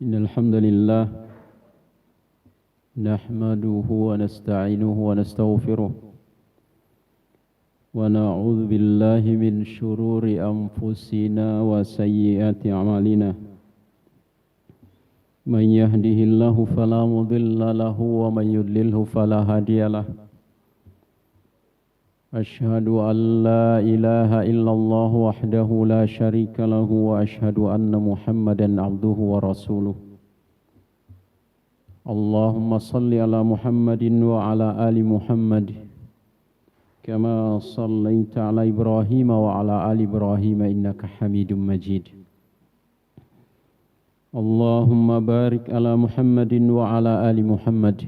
إن الحمد لله نحمده ونستعينه ونستغفره ونعوذ بالله من شرور أنفسنا وسيئات أعمالنا من يهده الله فلا مضل له ومن يضلله فلا هادي له أشهد أن لا إله إلا الله وحده لا شريك له وأشهد أن محمدا عبده ورسوله اللهم صل على محمد وعلى آل محمد كما صليت على إبراهيم وعلى آل إبراهيم إنك حميد مجيد اللهم بارك على محمد وعلى آل محمد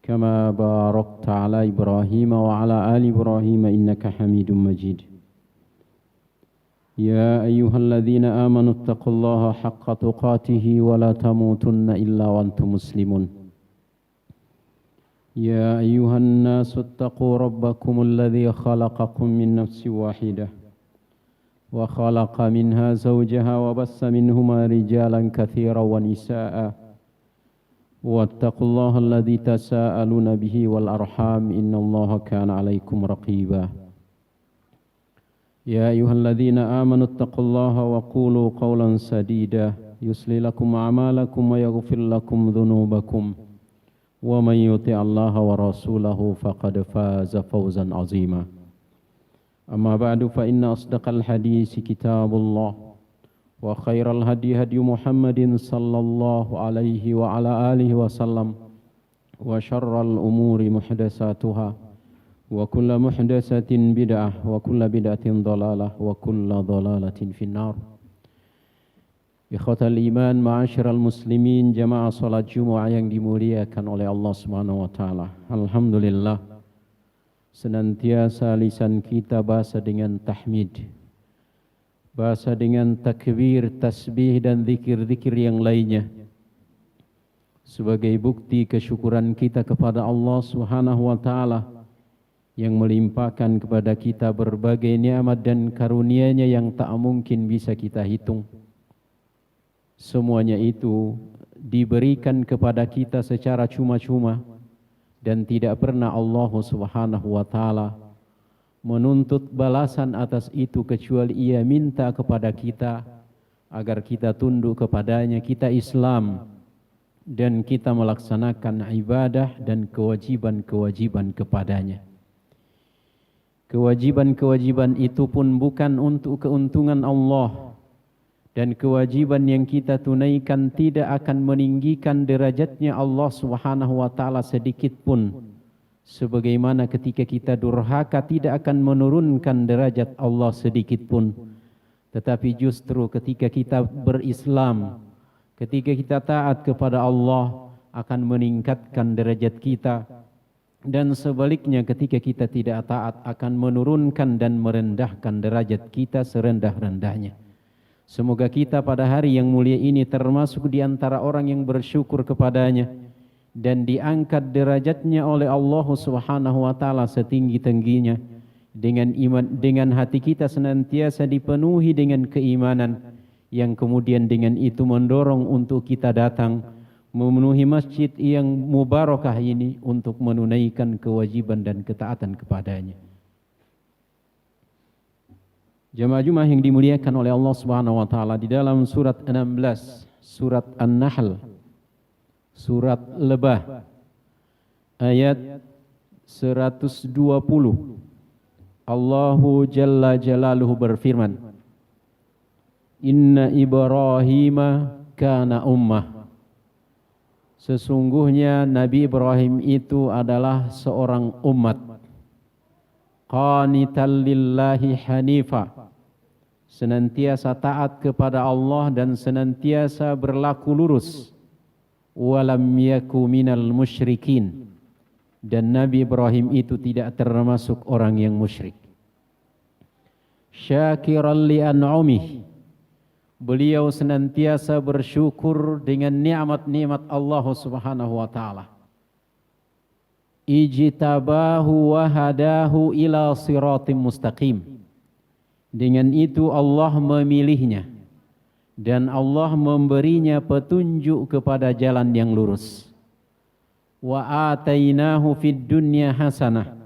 كما باركت على إبراهيم وعلى آل إبراهيم إنك حميد مجيد يا أيها الذين آمنوا اتقوا الله حق تقاته ولا تموتن إلا وأنتم مسلمون يا أيها الناس اتقوا ربكم الذي خلقكم من نفس واحدة وخلق منها زوجها وبث منهما رجالا كثيرا ونساء واتقوا الله الذي تساءلون به والأرحام إن الله كان عليكم رقيبا يا أيها الذين آمنوا اتقوا الله وقولوا قولا سديدا يصلح لكم أعمالكم ويغفر لكم ذنوبكم ومن يطع الله ورسوله فقد فاز فوزا عظيما أما بعد فإن أصدق الحديث كتاب الله وخير الهدي هدي محمد صلى الله عليه وعلى آله وسلم وشر الأمور محدثاتها وكل محدثة بدعة وكل بدعة ضلالة وكل ضلالة في النار Ikhwatal iman, ma'asyiral muslimin, jamaah salat Jumat yang dimuliakan oleh Allah Subhanahu wa taala. Alhamdulillah, senantiasa lisan kita bahasa dengan tahmid, bahasa dengan takbir, tasbih dan zikir-zikir yang lainnya sebagai bukti kesyukuran kita kepada Allah Subhanahu wa taala yang melimpahkan kepada kita berbagai nikmat dan karunia-Nya yang tak mungkin bisa kita hitung. Semuanya itu diberikan kepada kita secara cuma-cuma dan tidak pernah Allah Subhanahu wa taala menuntut balasan atas itu kecuali Ia minta kepada kita agar kita tunduk kepadanya, kita Islam dan kita melaksanakan ibadah dan kewajiban-kewajiban kepadanya. Kewajiban-kewajiban itu pun bukan untuk keuntungan Allah, dan kewajiban yang kita tunaikan tidak akan meninggikan derajatnya Allah Subhanahu wa taala sedikit pun. Sebagaimana ketika kita durhaka tidak akan menurunkan derajat Allah sedikit pun. Tetapi justru ketika kita berislam, ketika kita taat kepada Allah akan meningkatkan derajat kita. Dan sebaliknya ketika kita tidak taat akan menurunkan dan merendahkan derajat kita serendah-rendahnya. Semoga kita pada hari yang mulia ini termasuk di antara orang yang bersyukur kepadanya dan diangkat derajatnya oleh Allah Subhanahu wa taala setinggi-tingginya dengan iman, dengan hati kita senantiasa dipenuhi dengan keimanan yang kemudian dengan itu mendorong untuk kita datang memenuhi masjid yang mubarakah ini untuk menunaikan kewajiban dan ketaatan kepadanya. Jamaah Jumat yang dimuliakan oleh Allah Subhanahu wa taala, di dalam surat 16, surat An-Nahl, surat Lebah, ayat 120, Allahu Jalla Jalaluhu berfirman, Inna Ibrahima kana ummah. Sesungguhnya Nabi Ibrahim itu adalah seorang umat, qanitan lillahi hanifa, senantiasa taat kepada Allah dan senantiasa berlaku lurus, walam yaku minal musyrikin, dan Nabi Ibrahim itu tidak termasuk orang yang musyrik. Syakiran li an'umih, beliau senantiasa bersyukur dengan nikmat-nikmat Allah Subhanahu wa taala. Ijtabahu wa hadahu ila siratim mustaqim. Dengan itu Allah memilihnya dan Allah memberinya petunjuk kepada jalan yang lurus. Wa atainahu fid dunya hasanah,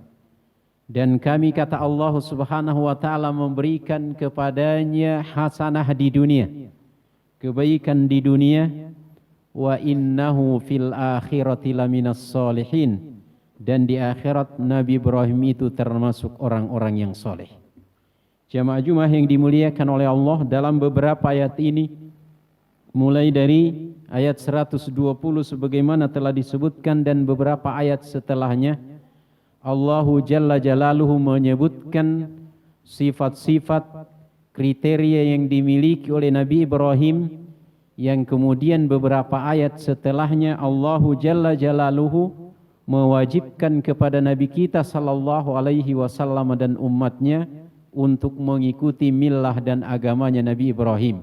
dan kami, kata Allah Subhanahu wa taala, memberikan kepadanya hasanah di dunia, kebaikan di dunia. Wa innahu fil akhirati laminas solihin, dan di akhirat Nabi Ibrahim itu termasuk orang-orang yang soleh. Jamaah Jumat yang dimuliakan oleh Allah, dalam beberapa ayat ini, mulai dari ayat 120 sebagaimana telah disebutkan dan beberapa ayat setelahnya, Allahu Jalla Jalaluhu menyebutkan sifat-sifat kriteria yang dimiliki oleh Nabi Ibrahim, yang kemudian beberapa ayat setelahnya Allahu Jalla Jalaluhu mewajibkan kepada Nabi kita sallallahu alaihi wasallam dan umatnya untuk mengikuti millah dan agamanya Nabi Ibrahim.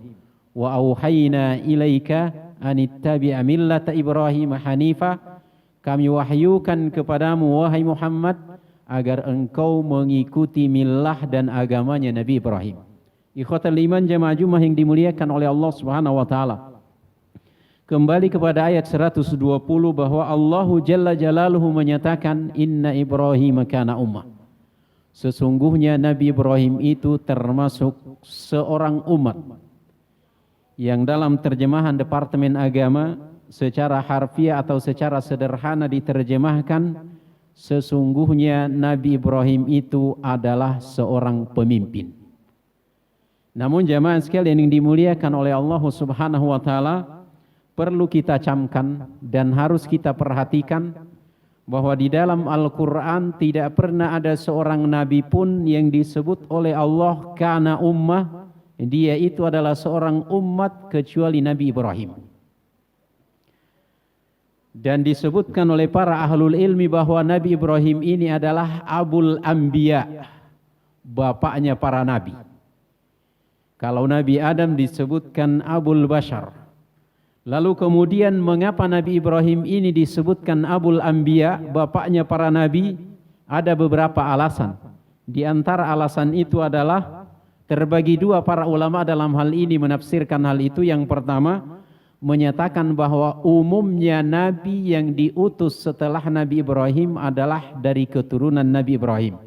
Wa auhayna ilaika anittabi'a millata Ibrahim hanifa, kami wahyukan kepadamu wahai Muhammad agar engkau mengikuti millah dan agamanya Nabi Ibrahim. Ikhwatal iman jamaah Jumat yang dimuliakan oleh Allah Subhanahu wa taala. Kembali kepada ayat 120 bahwa Allahu Jalla Jalaluhu menyatakan inna Ibrahim kana ummah. Sesungguhnya Nabi Ibrahim itu termasuk seorang umat. Yang dalam terjemahan Departemen Agama secara harfiah atau secara sederhana diterjemahkan, sesungguhnya Nabi Ibrahim itu adalah seorang pemimpin. Namun jamaah sekalian yang dimuliakan oleh Allah Subhanahu wa taala, perlu kita camkan dan harus kita perhatikan bahwa di dalam Al-Quran tidak pernah ada seorang nabi pun yang disebut oleh Allah kana ummah, dia itu adalah seorang umat, kecuali Nabi Ibrahim. Dan disebutkan oleh para ahlul ilmi bahwa Nabi Ibrahim ini adalah Abul Anbiya, bapaknya para nabi. Kalau Nabi Adam disebutkan Abul Bashar. Lalu kemudian mengapa Nabi Ibrahim ini disebutkan Abul Anbiya, bapaknya para nabi? Ada beberapa alasan. Di antara alasan itu adalah terbagi dua para ulama dalam hal ini menafsirkan hal itu. Yang pertama, menyatakan bahwa umumnya nabi yang diutus setelah Nabi Ibrahim adalah dari keturunan Nabi Ibrahim.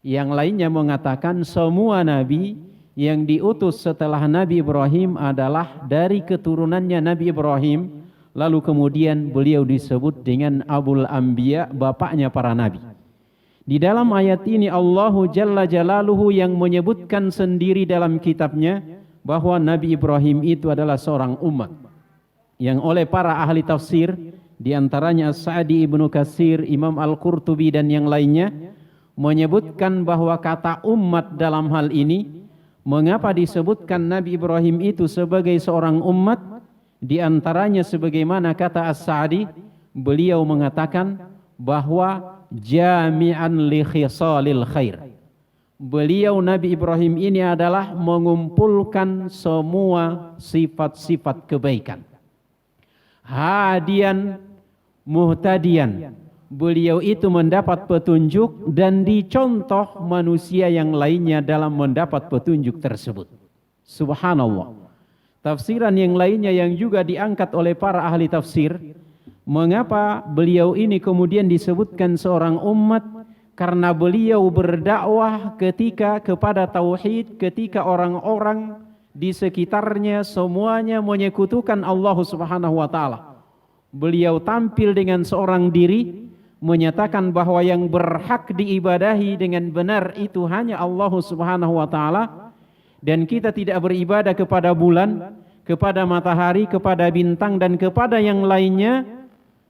Yang lainnya mengatakan semua nabi yang diutus setelah Nabi Ibrahim adalah dari keturunannya Nabi Ibrahim, lalu kemudian beliau disebut dengan Abul Anbiya, bapaknya para nabi. Di dalam ayat ini Allahu Jalla Jalaluhu yang menyebutkan sendiri dalam kitabnya bahwa Nabi Ibrahim itu adalah seorang umat, yang oleh para ahli tafsir, di antaranya Sa'di Ibnu Katsir, Imam Al-Qurtubi dan yang lainnya, menyebutkan bahwa kata umat dalam hal ini, mengapa disebutkan Nabi Ibrahim itu sebagai seorang umat? Di antaranya sebagaimana kata As-Sa'di, beliau mengatakan bahwa jami'an li khisalil khair. Beliau Nabi Ibrahim ini adalah mengumpulkan semua sifat-sifat kebaikan. Hadian muhtadian. Beliau itu mendapat petunjuk dan dicontoh manusia yang lainnya dalam mendapat petunjuk tersebut. Subhanallah. Tafsiran yang lainnya yang juga diangkat oleh para ahli tafsir, mengapa beliau ini kemudian disebutkan seorang umat? Karena beliau berdakwah ketika kepada tauhid, ketika orang-orang di sekitarnya semuanya menyekutukan Allah Subhanahu wa taala. Beliau tampil dengan seorang diri, menyatakan bahwa yang berhak diibadahi dengan benar itu hanya Allah Subhanahu wa taala, dan kita tidak beribadah kepada bulan, kepada matahari, kepada bintang dan kepada yang lainnya.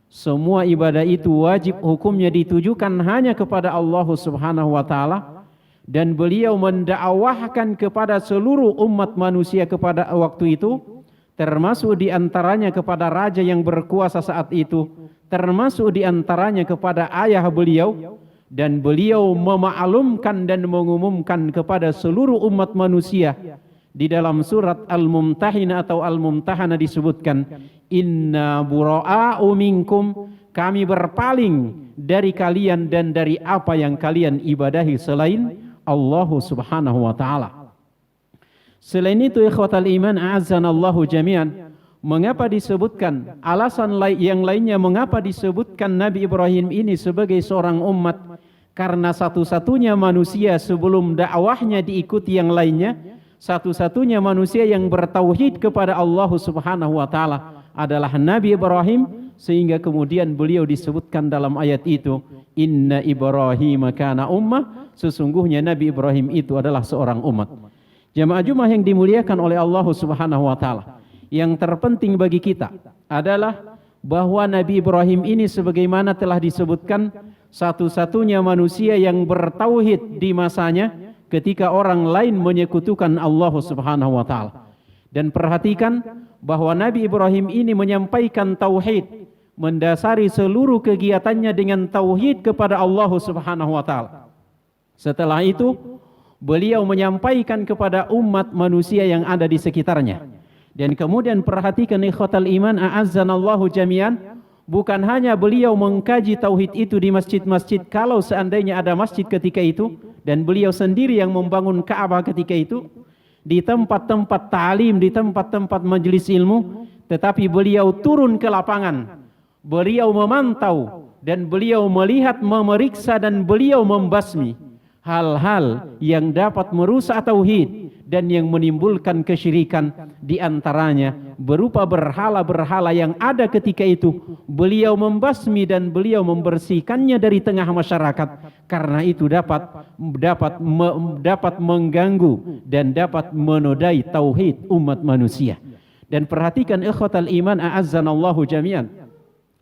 Semua ibadah itu wajib hukumnya ditujukan hanya kepada Allah Subhanahu wa taala, dan beliau mendakwahkan kepada seluruh umat manusia kepada waktu itu, termasuk di antaranya kepada raja yang berkuasa saat itu, termasuk di antaranya kepada ayah beliau, dan beliau memaklumkan dan mengumumkan kepada seluruh umat manusia. Di dalam surat Al-Mumtahinah atau Al-Mumtahanah disebutkan, inna bura'a'u minkum, kami berpaling dari kalian dan dari apa yang kalian ibadahi selain Allah Subhanahu wa taala. Selain itu ikhwatal iman a'azzanallahu jami'an, mengapa disebutkan alasan yang lainnya mengapa disebutkan Nabi Ibrahim ini sebagai seorang umat? Karena satu-satunya manusia sebelum dakwahnya diikuti yang lainnya, satu-satunya manusia yang bertauhid kepada Allah Subhanahu wa taala adalah Nabi Ibrahim, sehingga kemudian beliau disebutkan dalam ayat itu, inna Ibrahim kana ummah, sesungguhnya Nabi Ibrahim itu adalah seorang umat. Jamaah Jumat yang dimuliakan oleh Allah Subhanahu wa taala, yang terpenting bagi kita adalah bahwa Nabi Ibrahim ini sebagaimana telah disebutkan satu-satunya manusia yang bertauhid di masanya ketika orang lain menyekutukan Allah Subhanahu wa taala. Dan perhatikan bahwa Nabi Ibrahim ini menyampaikan tauhid, mendasari seluruh kegiatannya dengan tauhid kepada Allah Subhanahu wa taala. Setelah itu beliau menyampaikan kepada umat manusia yang ada di sekitarnya. Dan kemudian perhatikan ikhwatal iman a'azzanallahu jami'an, bukan hanya beliau mengkaji tauhid itu di masjid-masjid kalau seandainya ada masjid ketika itu, dan beliau sendiri yang membangun Ka'bah ketika itu, di tempat-tempat ta'lim, di tempat-tempat majelis ilmu, tetapi beliau turun ke lapangan, beliau memantau dan beliau melihat, memeriksa dan beliau membasmi hal-hal yang dapat merusak tauhid dan yang menimbulkan kesyirikan, di antaranya berupa berhala-berhala yang ada ketika itu. Beliau membasmi dan beliau membersihkannya dari tengah masyarakat, karena itu dapat mengganggu dan dapat menodai tauhid umat manusia. Dan perhatikan ikhwatal iman a'azzanallahu jami'an,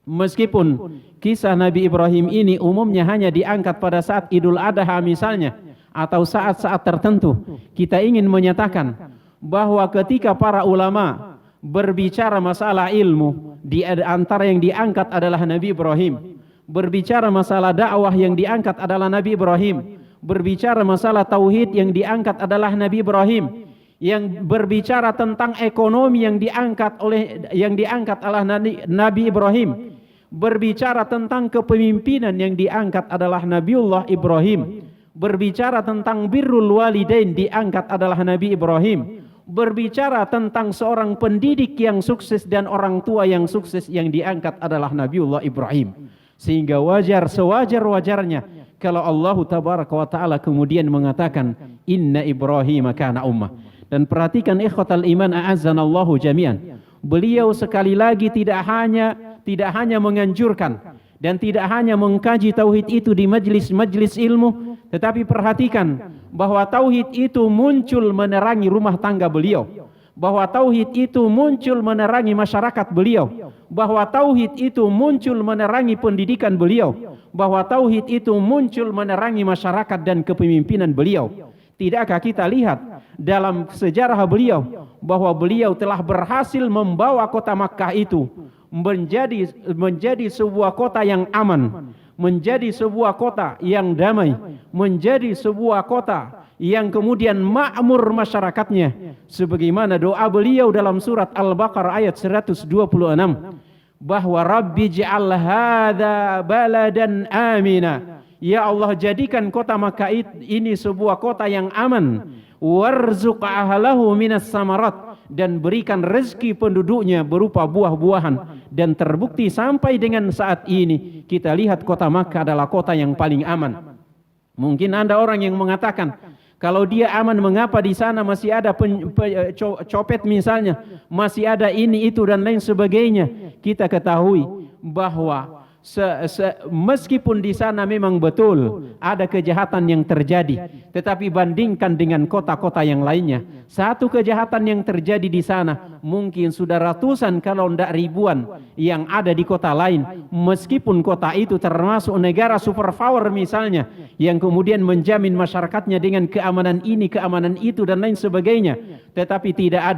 meskipun kisah Nabi Ibrahim ini umumnya hanya diangkat pada saat Idul Adha misalnya, atau saat-saat tertentu, kita ingin menyatakan bahwa ketika para ulama berbicara masalah ilmu, di antara yang diangkat adalah Nabi Ibrahim. Berbicara masalah dakwah yang diangkat adalah Nabi Ibrahim. Berbicara masalah tauhid yang diangkat adalah Nabi Ibrahim. Yang berbicara tentang ekonomi yang diangkat adalah Nabi Ibrahim. Berbicara tentang kepemimpinan yang diangkat adalah Nabiullah Ibrahim. Berbicara tentang birrul walidain diangkat adalah Nabi Ibrahim. Berbicara tentang seorang pendidik yang sukses dan orang tua yang sukses yang diangkat adalah Nabiullah Ibrahim. Sehingga sewajar-wajarnya kalau Allah tabaraka wa ta'ala kemudian mengatakan inna Ibrahim kana ummah. Dan perhatikan ikhwatal iman a'azzanallahu jami'an, beliau sekali lagi tidak hanya menganjurkan dan tidak hanya mengkaji tauhid itu di majlis-majlis ilmu, tetapi perhatikan bahwa tauhid itu muncul menerangi rumah tangga beliau, bahwa tauhid itu muncul menerangi masyarakat beliau, bahwa tauhid itu muncul menerangi pendidikan beliau, bahwa tauhid itu muncul menerangi masyarakat dan kepemimpinan beliau. Tidakkah kita lihat dalam sejarah beliau bahwa beliau telah berhasil membawa kota Makkah itu menjadi sebuah kota yang aman, menjadi sebuah kota yang damai, menjadi sebuah kota yang kemudian makmur masyarakatnya, sebagaimana doa beliau dalam surat Al-Baqarah ayat 126, bahwa Rabbi ja'al hadza baladan amina, ya Allah jadikan kota Makkah ini sebuah kota yang aman, warzuq ahlahu minas samarat, dan berikan rezeki penduduknya berupa buah-buahan. Dan terbukti sampai dengan saat ini kita lihat kota Makkah adalah kota yang paling aman. Mungkin Anda orang yang mengatakan, kalau dia aman mengapa di sana masih ada copet misalnya, masih ada ini itu dan lain sebagainya. Kita ketahui bahwa meskipun di sana memang betul ada kejahatan yang terjadi, tetapi bandingkan dengan kota-kota yang lainnya, satu kejahatan yang terjadi di sana mungkin sudah ratusan kalau tidak ribuan yang ada di kota lain. Meskipun kota itu termasuk negara superpower misalnya, yang kemudian menjamin masyarakatnya dengan keamanan ini, keamanan itu dan lain sebagainya, tetapi tidak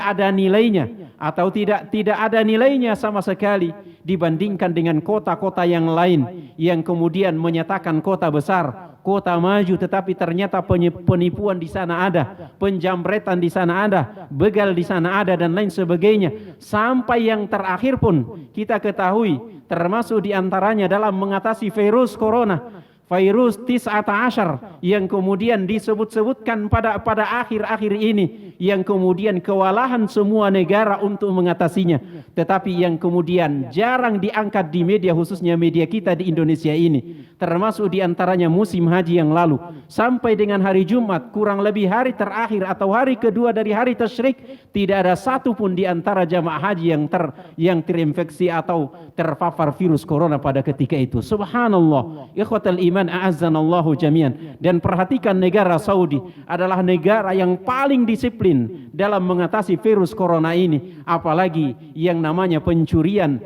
ada nilainya, atau tidak ada nilainya sama sekali dibandingkan dengan kota-kota yang lain yang kemudian menyatakan kota besar, kota maju, tetapi ternyata penipuan di sana ada, penjamretan di sana ada, begal di sana ada dan lain sebagainya. Sampai yang terakhir pun kita ketahui, termasuk di antaranya dalam mengatasi virus corona. virus 19 yang kemudian disebut-sebutkan pada akhir-akhir ini, yang kemudian kewalahan semua negara untuk mengatasinya, tetapi yang kemudian jarang diangkat di media, khususnya media kita di Indonesia ini, termasuk diantaranya musim haji yang lalu sampai dengan hari Jumat, kurang lebih hari terakhir atau hari kedua dari hari tasyrik, tidak ada satupun di antara jamaah haji yang terinfeksi atau terpapar virus corona pada ketika itu. Subhanallah, ikhwatal iman, a'azzanallahu jami'an. Dan perhatikan, negara Saudi adalah negara yang paling disiplin dalam mengatasi virus corona ini, apalagi yang namanya pencurian,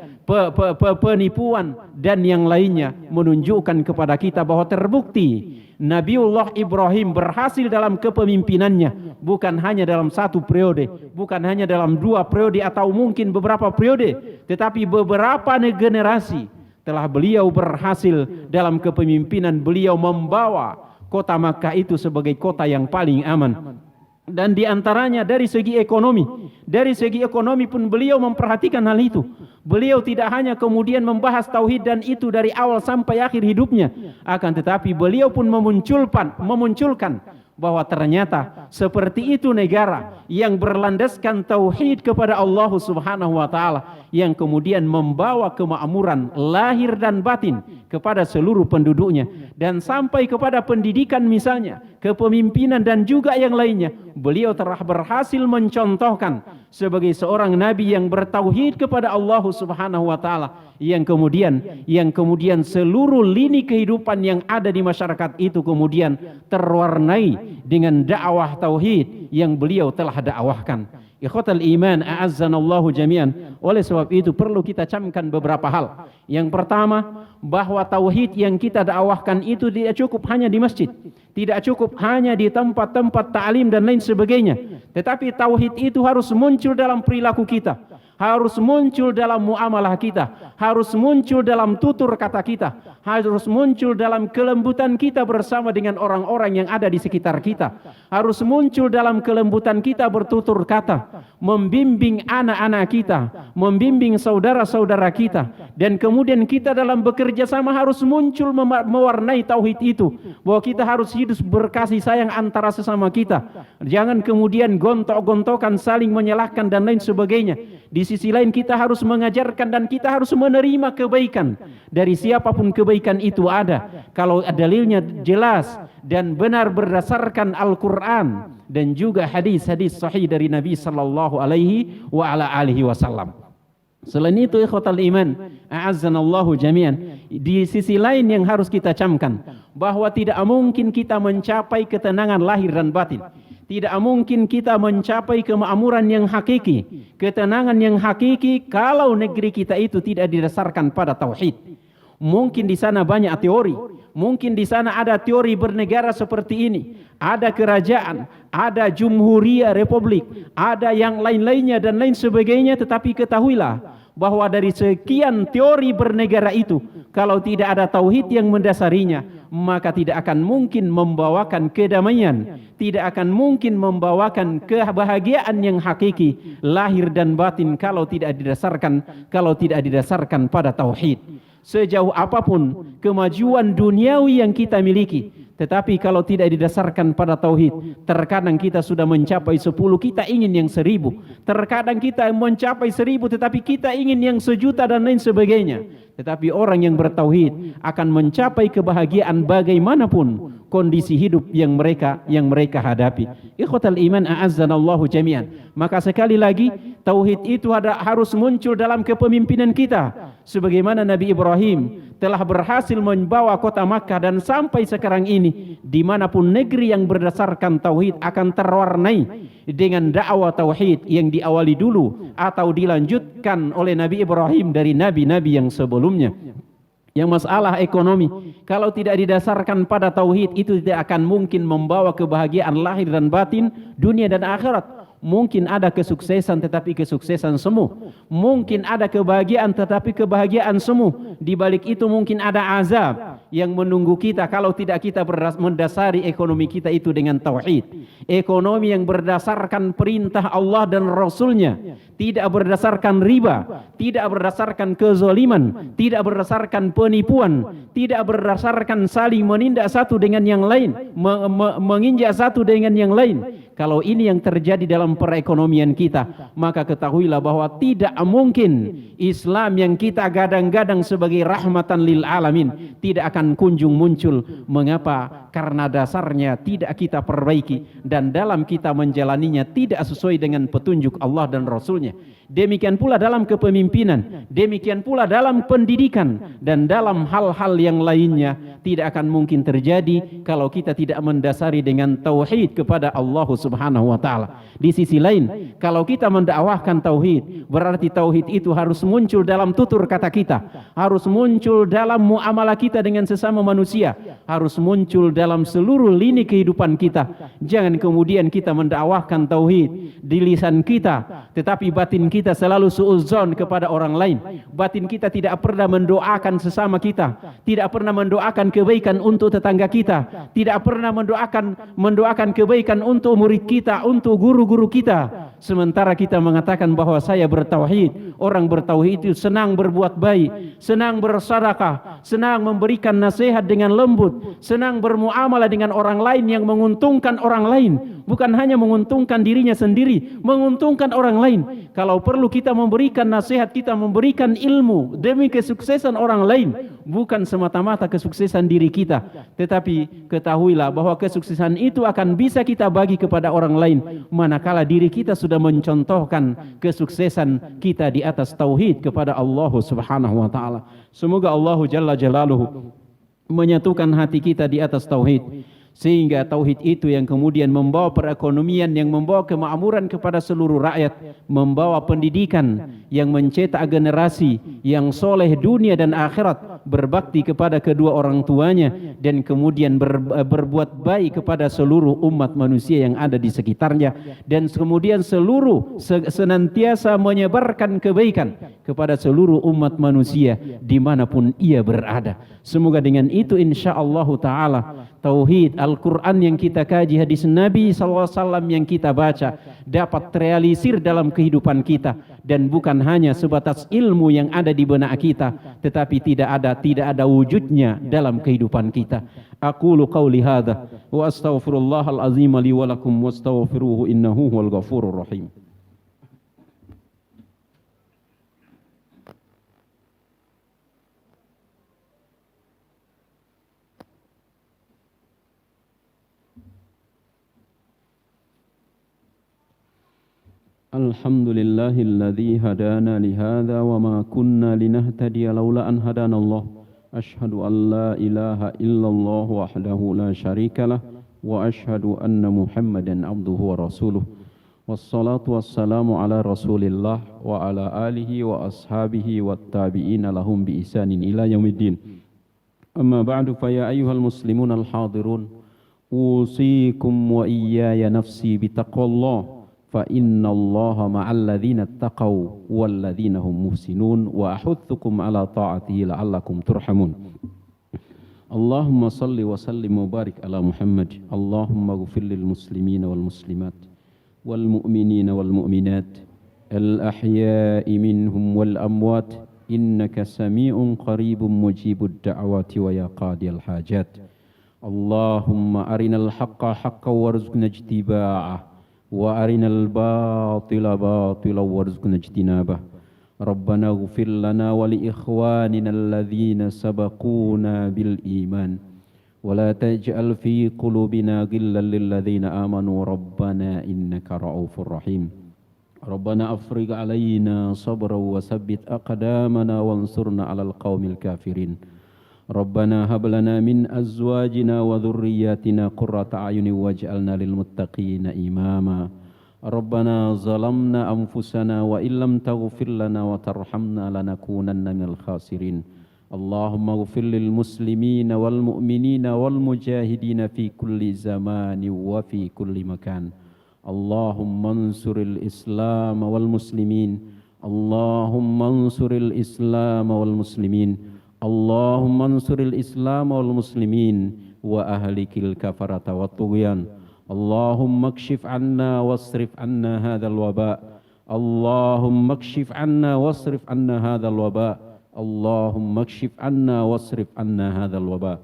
penipuan dan yang lainnya, menunjukkan kepada kita bahwa terbukti Nabiullah Ibrahim berhasil dalam kepemimpinannya, bukan hanya dalam satu periode, bukan hanya dalam 2 periode atau mungkin beberapa periode, tetapi beberapa generasi telah beliau berhasil dalam kepemimpinan. Beliau membawa kota Makkah itu sebagai kota yang paling aman. Dan diantaranya dari segi ekonomi pun beliau memperhatikan hal itu. Beliau tidak hanya kemudian membahas tauhid dan itu dari awal sampai akhir hidupnya, akan tetapi beliau pun memunculkan bahwa ternyata seperti itu negara yang berlandaskan tauhid kepada Allah Subhanahu wa taala, yang kemudian membawa kemakmuran lahir dan batin kepada seluruh penduduknya, dan sampai kepada pendidikan misalnya, kepemimpinan dan juga yang lainnya. Beliau telah berhasil mencontohkan sebagai seorang nabi yang bertauhid kepada Allah Subhanahu wa taala, yang kemudian seluruh lini kehidupan yang ada di masyarakat itu kemudian terwarnai dengan dakwah tauhid yang beliau telah dakwahkan. Ikhwatal iman, a'azzanallahu jami'an. Oleh sebab itu perlu kita camkan beberapa hal. Yang pertama, bahwa tauhid yang kita dakwahkan itu tidak cukup hanya di masjid, tidak cukup hanya di tempat-tempat ta'lim dan lain sebagainya, tetapi tauhid itu harus muncul dalam perilaku kita, harus muncul dalam muamalah kita, harus muncul dalam tutur kata kita, harus muncul dalam kelembutan kita bersama dengan orang-orang yang ada di sekitar kita, harus muncul dalam kelembutan kita bertutur kata, membimbing anak-anak kita, membimbing saudara-saudara kita, dan kemudian kita dalam bekerja sama harus muncul mewarnai tauhid itu, bahwa kita harus hidup berkasih sayang antara sesama kita. Jangan kemudian gontok-gontokan, saling menyalahkan dan lain sebagainya. Di sisi lain kita harus mengajarkan dan kita harus menerima kebaikan dari siapapun kebaikan itu ada, kalau dalilnya jelas dan benar berdasarkan Al-Quran dan juga hadis-hadis sahih dari Nabi sallallahu alaihi wa ala alihi wasallam. Selain itu, ikhwatal iman, a'azzanallahu jami'an, di sisi lain yang harus kita camkan, bahwa tidak mungkin kita mencapai ketenangan lahir dan batin, tidak mungkin kita mencapai kemakmuran yang hakiki, ketenangan yang hakiki, kalau negeri kita itu tidak didasarkan pada tauhid. Mungkin di sana banyak teori, mungkin di sana ada teori bernegara seperti ini, ada kerajaan, ada jumhuriyah, republik, ada yang lain-lainnya dan lain sebagainya, tetapi ketahuilah bahwa dari sekian teori bernegara itu, kalau tidak ada tauhid yang mendasarinya, maka tidak akan mungkin membawakan kedamaian, tidak akan mungkin membawakan kebahagiaan yang hakiki lahir dan batin kalau tidak didasarkan pada tauhid. Sejauh apapun kemajuan duniawi yang kita miliki, tetapi kalau tidak didasarkan pada tauhid, terkadang kita sudah mencapai 10, kita ingin yang 1000. Terkadang kita mencapai 1000, tetapi kita ingin yang 1.000.000 dan lain sebagainya. Tetapi orang yang bertauhid akan mencapai kebahagiaan bagaimanapun kondisi hidup yang mereka hadapi. Ikhwatal iman, a'azzanallahu jami'an. Maka sekali lagi, tauhid itu harus muncul dalam kepemimpinan kita, sebagaimana Nabi Ibrahim telah berhasil membawa kota Makkah, dan sampai sekarang ini dimanapun negeri yang berdasarkan tauhid akan terwarnai dengan dakwah tauhid yang diawali dulu atau dilanjutkan oleh Nabi Ibrahim dari nabi-nabi yang sebelumnya. Yang masalah ekonomi, kalau tidak didasarkan pada tauhid, itu tidak akan mungkin membawa kebahagiaan lahir dan batin, dunia dan akhirat. Mungkin ada kesuksesan tetapi kesuksesan semu, mungkin ada kebahagiaan tetapi kebahagiaan semu. Di balik itu mungkin ada azab yang menunggu kita kalau tidak kita mendasari ekonomi kita itu dengan tauhid. Ekonomi yang berdasarkan perintah Allah dan Rasulnya, tidak berdasarkan riba, tidak berdasarkan kezaliman, tidak berdasarkan penipuan, tidak berdasarkan saling menindak satu dengan yang lain, menginjak satu dengan yang lain. Kalau ini yang terjadi dalam perekonomian kita, maka ketahuilah bahwa tidak mungkin Islam yang kita gadang-gadang sebagai rahmatan lil alamin tidak akan kunjung muncul. Mengapa? Karena dasarnya tidak kita perbaiki dan dalam kita menjalaninya tidak sesuai dengan petunjuk Allah dan Rasulnya. Demikian pula dalam kepemimpinan, demikian pula dalam pendidikan, dan dalam hal-hal yang lainnya tidak akan mungkin terjadi kalau kita tidak mendasari dengan tauhid kepada Allah Subhanahu wa taala. Di sisi lain, kalau kita mendakwahkan tauhid, berarti tauhid itu harus muncul dalam tutur kata kita, harus muncul dalam muamalah kita dengan sesama manusia, harus muncul dalam seluruh lini kehidupan kita. Jangan kemudian kita mendakwahkan tauhid di lisan kita, tetapi batin kita selalu suudzon kepada orang lain. Batin kita tidak pernah mendoakan sesama kita, tidak pernah mendoakan kebaikan untuk tetangga kita, tidak pernah mendoakan kebaikan untuk murid kita, untuk guru-guru kita. Sementara kita mengatakan bahwa saya bertauhid. Orang bertauhid itu senang berbuat baik, senang bersedekah, senang memberikan nasihat dengan lembut, senang bermuamalah dengan orang lain yang menguntungkan orang lain, bukan hanya menguntungkan dirinya sendiri, menguntungkan orang lain. Kalau perlu kita memberikan nasihat, kita memberikan ilmu demi kesuksesan orang lain, bukan semata-mata kesuksesan diri kita. Tetapi ketahuilah bahwa kesuksesan itu akan bisa kita bagi kepada orang lain manakala diri kita sudah mencontohkan kesuksesan kita di atas tauhid kepada Allah Subhanahu wa taala. Semoga Allah Jalla Jalaluhu menyatukan hati kita di atas tauhid, sehingga tauhid itu yang kemudian membawa perekonomian, yang membawa kemakmuran kepada seluruh rakyat, membawa pendidikan yang mencetak generasi yang soleh dunia dan akhirat, berbakti kepada kedua orang tuanya, dan kemudian berbuat baik kepada seluruh umat manusia yang ada di sekitarnya, dan kemudian senantiasa menyebarkan kebaikan kepada seluruh umat manusia dimanapun ia berada. Semoga dengan itu insyaallah ta'ala tauhid, Al-Quran yang kita kaji, hadis Nabi SAW yang kita baca dapat terrealisir dalam kehidupan kita, dan bukan hanya sebatas ilmu yang ada di benak kita, tetapi tidak ada wujudnya dalam kehidupan kita. Aqulu qawli hadha wa astaghfirullahal azim li wa lakum wastaghfiruhu innahu huwal ghafurur rahim. Alhamdulillahilladzi hadana lihada wa ma kunna linahtadiya laula an hadana Allah. Ashhadu an la ilaha illallah wahdahu la syarikalah wa ashhadu anna Muhammadan abduhu wa rasuluh. Wassalatu wassalamu ala Rasulillah wa ala alihi wa ashabihi wat tabi'ina lahum bi ihsanin ila yaumiddin. Amma ba'du fa ya ayyuhal muslimun al hadirun, usikum wa iyaya nafsi bitaqwallah. فإن الله مع الذين اتقوا والذين هم محسنون وأحثكم على طاعته لعلكم ترحمون. اللهم صل وسلم وبارك على محمد. اللهم اغفر للمسلمين والمسلمات والمؤمنين والمؤمنات الأحياء منهم والأموات إنك سميع قريب مجيب الدعوات ويا قاضي الحاجات. اللهم أرنا الحق حقا وارزقنا اتباعه وأرنا الباطل باطلا وارزقنا اجتنابه. ربنا اغفر لنا ولإخواننا الذين سبقونا بالإيمان ولا تجعل في قلوبنا غلا للذين آمنوا ربنا إنك رؤوف رحيم. ربنا أفرغ علينا صبرا وثبت أقدامنا وانصرنا على القوم الكافرين. ربنا هب لنا من أزواجنا وذرياتنا قرة أعين واجعلنا للمتقين إماما. ربنا ظلمنا أنفسنا وإن لم تغفر لنا وترحمنا لنكونن من الخاسرين. اللهم اغفر للمسلمين والمؤمنين والمجاهدين في كل زمان وفي كل مكان. اللهم انصر الإسلام والمسلمين. اللهم انصر الإسلام والمسلمين. اللهم انصر الإسلام والمسلمين وأهلك الكفرة والطغيان. اللهم اكشف عنا واصرف عنا هذا الوباء. اللهم اكشف عنا واصرف عنا هذا الوباء. اللهم اكشف عنا واصرف عنا هذا الوباء.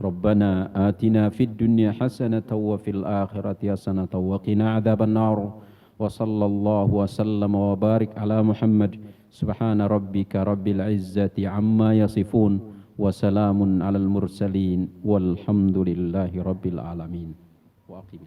ربنا آتنا في الدنيا حسنة وفي الآخرة حسنة وقنا عذاب النار. وصلى الله وسلم وبارك على محمد. سبحان ربك رب العزة عما يصفون وسلام على المرسلين والحمد لله رب العالمين. وأقم